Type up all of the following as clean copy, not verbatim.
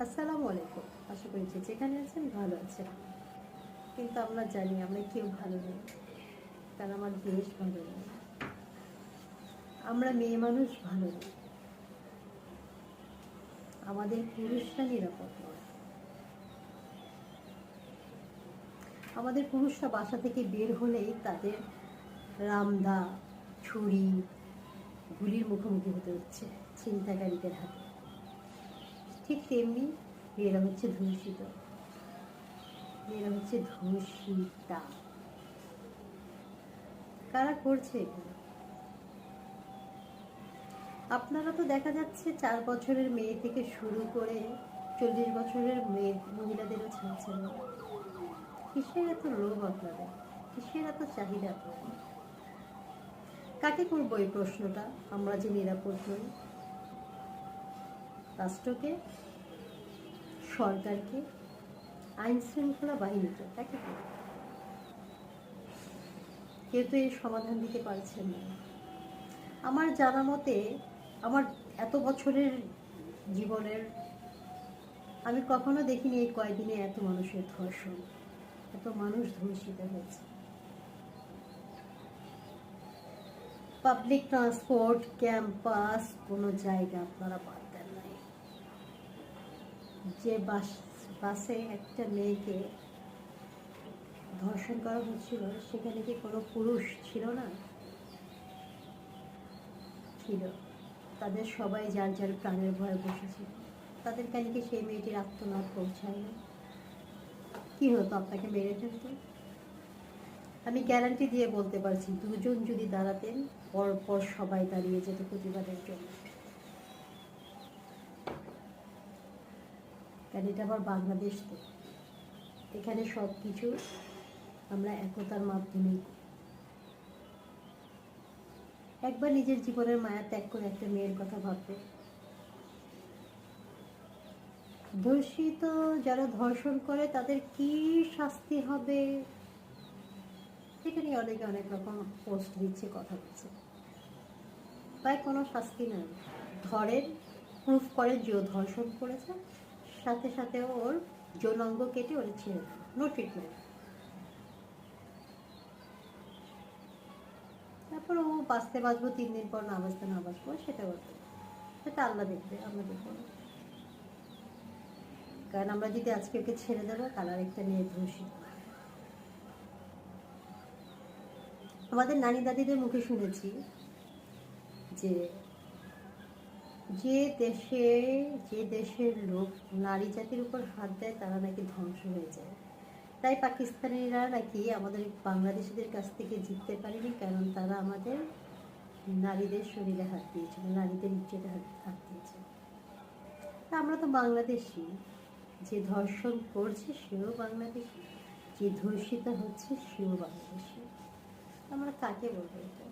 আসসালামু আলাইকুম। আশা করি যে যেখানে আছেন ভালো আছেন। কিন্তু আমরা জানি আমরা কেউ ভালো নেই, কারণ আমার দেশ ভালো নেই, আমরা মেয়ে মানুষ ভালো নেই, আমাদের পুরুষরা নিরাপদ নয়। আমাদের পুরুষরা বাসা থেকে বের হলেই তাদের রামদা, ছুরি, গুলির মুখোমুখি হতে হচ্ছে ছিনতাইকারীদের হাতে। ঠিক তেমনি মেয়েরা হচ্ছে ধর্ষিত, মেয়েরা হচ্ছে ধর্ষিতা। কারা করছে এগুলো? আপনারা তো দেখা যাচ্ছে 4 বছরের মেয়ে থেকে শুরু করে 40 বছরের মহিলাদেরও ছাড়ছেন না। কিসের এত লোভ আপনাদের? কিসের এত চাহিদা আপনাদের? কাকে করবো এই প্রশ্নটা? আমরা যে নিরাপদ নই, রাষ্ট্রকে, সরকারকে, আইন শৃঙ্খলা বাহিনীকে, কাকে করবো? কেউ তো এর সমাধান দিতে পারছেন না। আমার জানা মতে, আমার এত বছরের জীবনের আমি কখনো দেখিনি এই কয়দিনে এত মানুষের ধর্ষণ, এত মানুষ ধর্ষিত হয়েছে। পাবলিক ট্রান্সপোর্ট, ক্যাম্পাস, কোনো জায়গা আপনারা বাদ দেন নাই। যে বাসে একটা মেয়েকে ধর্ষণ করা হচ্ছিল, সেখানে কি কোনো পুরুষ ছিল না? ছিল। তাদের সবাই যার যার প্রাণের ভয়ে বসেছিল। তাদের কাছে কি সেই মেয়েটির আত্মনাদ পৌঁছায় না? কি হতো? আপনাকে মেরে ফেলতো? আমি গ্যারান্টি দিয়ে বলতে পারছি, দুজন যদি দাঁড়াতেন, পরপর সবাই দাঁড়িয়ে যেত প্রতিবাদের জন্য। কারণ এটা আবার বাংলাদেশ, তো এখানে সব কিছু আমরা একতার মাধ্যমে। একবার নিজের জীবনের মায়া ত্যাগ করে একটা মেয়ের কথা ভাববে। ধর্ষিত যারা ধর্ষণ করে তাদের কি শাস্তি হবে, সেখানে অনেকে অনেক রকম পোস্ট দিচ্ছে, কথা বলছে। তাই কোনো শাস্তি নেই। ধরেন, প্রুফ করেন যে ও ধর্ষণ করেছে, সাথে সাথে ওর যৌনাঙ্গ কেটে ওর ছেড়ে দেয়, নো ট্রিটমেন্ট। তারপর ও বাঁচতে বাঁচবো, 3 দিন পর না বাঁচতে না বাঁচবো, সেটা বলবে, সেটা আল্লাহ দেখবে, আমরা দেখবো না। কারণ আমরা যদি আজকে ওকে ছেড়ে দেবো, কাল আরেকটা মেয়ে ধর্ষিত। আমাদের নানি দাদিদের মুখে শুনেছি যে যে দেশে যে দেশের লোক নারী জাতির উপর হাত দেয় তারা নাকি ধ্বংস হয়ে যায়। তাই পাকিস্তানিরা নাকি আমাদের বাংলাদেশিদের কাছ থেকে জিততে পারেনি, কারণ তারা আমাদের নারীদের শরীরে হাত দিয়েছিল, নারীদের ইজ্জতে হাত দিয়েছে। তা আমরা তো বাংলাদেশি, যে ধর্ষণ করছে সেও বাংলাদেশি, যে ধর্ষিত হচ্ছে সেও বাংলাদেশি। আমরা কাকে বলবো এটা?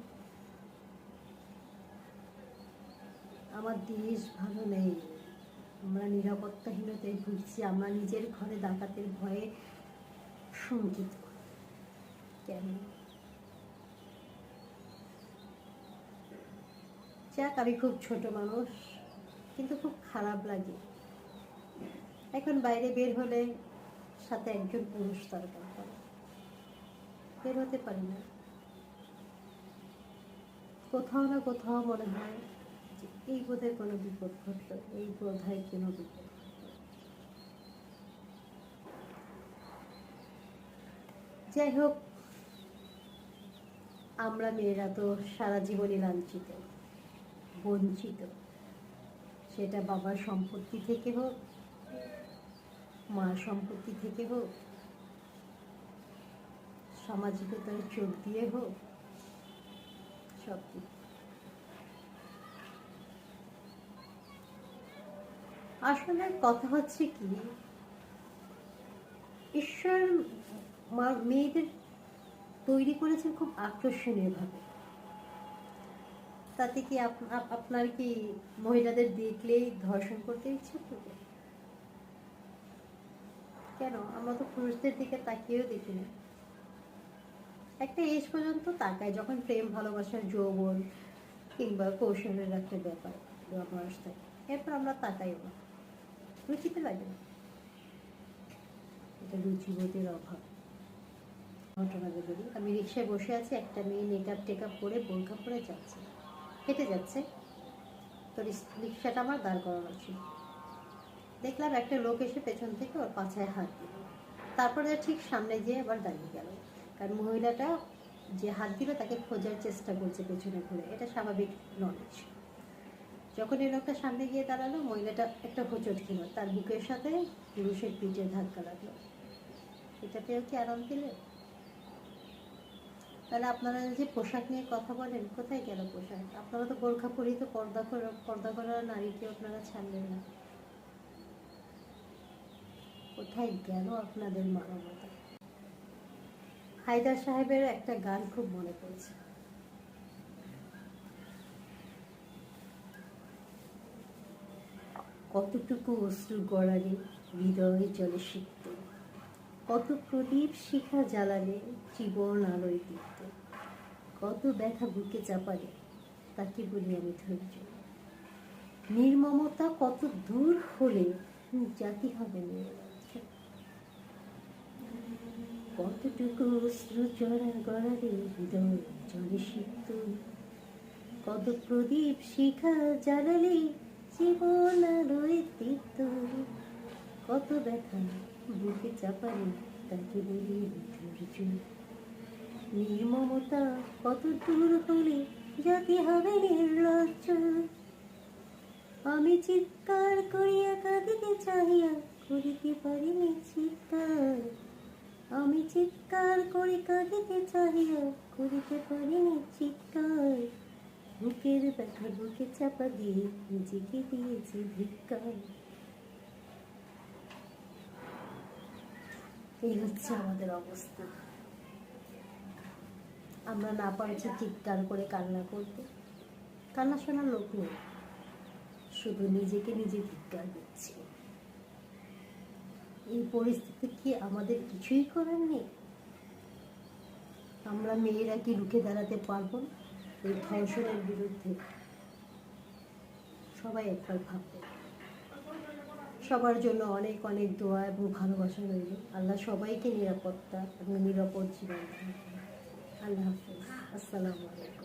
আমার দেশ ভালো নেই, আমরা নিরাপত্তাহীনতায় ভুগছি, আমরা নিজের ঘরে ডাকাতের ভয়ে শঙ্কিত। কেন? যাক, আমি খুব ছোট মানুষ, কিন্তু খুব খারাপ লাগে এখন বাইরে বের হলে সাথে একজন পুরুষ দরকার পড়ে, বের হতে পারি না। কোথাও না কোথাও মনে হয় যে এই বোধহয় কোনো বিপদ ঘটলো, এই বোধহয় কোনো বিপদ ঘটলো। যাই হোক, আমরা মেয়েরা তো সারা জীবনই লাঞ্ছিত, বঞ্চিত। সেটা বাবার সম্পত্তি থেকে হোক, মার সম্পত্তি থেকে হোক, সামাজিকতার চোখ দিয়ে হোক, সব দিক। আসলে কথা হচ্ছে কি, ঈশ্বর মেয়েদের তৈরি করেছেন খুব আকর্ষণীয়ভাবে। তাতে কি আপনার কি মহিলাদের দেখলেই ধর্ষণ করতে ইচ্ছে করবে? কেন? আমরা তো পুরুষদের দিকে তাকিয়েও দেখি না। একটা এজ পর্যন্ত তাকায়, যখন প্রেম ভালোবাসার যৌবন কিংবা কৌশলের একটা ব্যাপার বয়স থাকে, এরপর আমরা তাকাইও না। রুচিতে লাগে না, এটা রুচিবোধের অভাব। ঘটনাকে বলি, আমি রিক্সায় বসে আছি, একটা মেয়ে মেকআপ টেকআপ করে বোরখা পরে যাচ্ছে, হেঁটে যাচ্ছে। তো রিক্সাটা আমার দাঁড় করানো ছিল। দেখলাম একটা লোক এসে পেছন থেকে ওর পাছায় হাত দিল, তারপরে ঠিক সামনে গিয়ে আবার দাঁড়িয়ে গেল। কারণ মহিলাটা যে হাত দিল তাকে খোঁজার চেষ্টা করছে পেছনে ঘুরে, এটা স্বাভাবিক নলেজ। যখন এই লোকটা সামনে গিয়ে দাঁড়ালো, মহিলাটা একটা হোঁচট খেল, তার বুকের সাথে পুরুষের পিঠে ধাক্কা লাগলো। এটাতেও কি আরাম পেলেন? তাহলে আপনারা যে পোশাক নিয়ে কথা বলেন, কোথায় গেল পোশাক? আপনারা তো বোরখা পরিয়ে তো পর্দা করা নারীকে আপনারা ছাড়লেন না। কোথায় গেল আপনাদের মানবতা? হায়দার সাহেবের একটা গান খুব মনে পড়ছে। কতটুকু অশ্রু গড়ালে হৃদয়ে চলে সিক্ত, কত প্রদীপ শিখা জ্বালালে জীবন আলোয় দীপ্ত, কত ব্যথা বুকে চাপালে তাকে বলি আমি ধৈর্য, নির্মমতা কত দূর হলে জাতি হবে নির্লজ্জ, কতটুকু অশ্রু চড়া গড়ালে হৃদয় চলে সিক্ত, কত প্রদীপ শিখা জ্বালালে জীবন আলোয় দীপ্ত, কত ব্যথা বুকে চাপালে তাকে বলি ধৈর্য, নির্মমতা কত দূর হলে জাতি হবে নির্লজ্জ। আমি চিৎকার করিয়া কাঁদিতে চাহিয়া করিতে পারিনি চিৎকার, আমি চিৎকার করি কাঁদিতে চাহিয়া করিতে পারিনি চিৎকার, বুকের ব্যথা বুকে চাপা দিয়ে নিজেকে দিয়েছি ধিক্কার। এই হচ্ছে আমাদের অবস্থা। আমরা না পারছি চিৎকার করে কান্না করতে, কান্না শোনার লোক নেই, শুধু নিজেকে নিজে ধিক্কার দিচ্ছি। এই পরিস্থিতি কি আমাদের কিছুই করার নেই? আমরা মেয়েরা কি রুখে দাঁড়াতে পারবো না এই ধর্ষণের বিরুদ্ধে? সবাই একবার ভাববে। সবার জন্য অনেক অনেক দোয়া এবং ভালোবাসা রইল। আল্লাহ সবাইকে নিরাপত্তা এবং নিরাপদ জীবন দান করুন। আল্লাহ হাফেজ। আসসালামু আলাইকুম।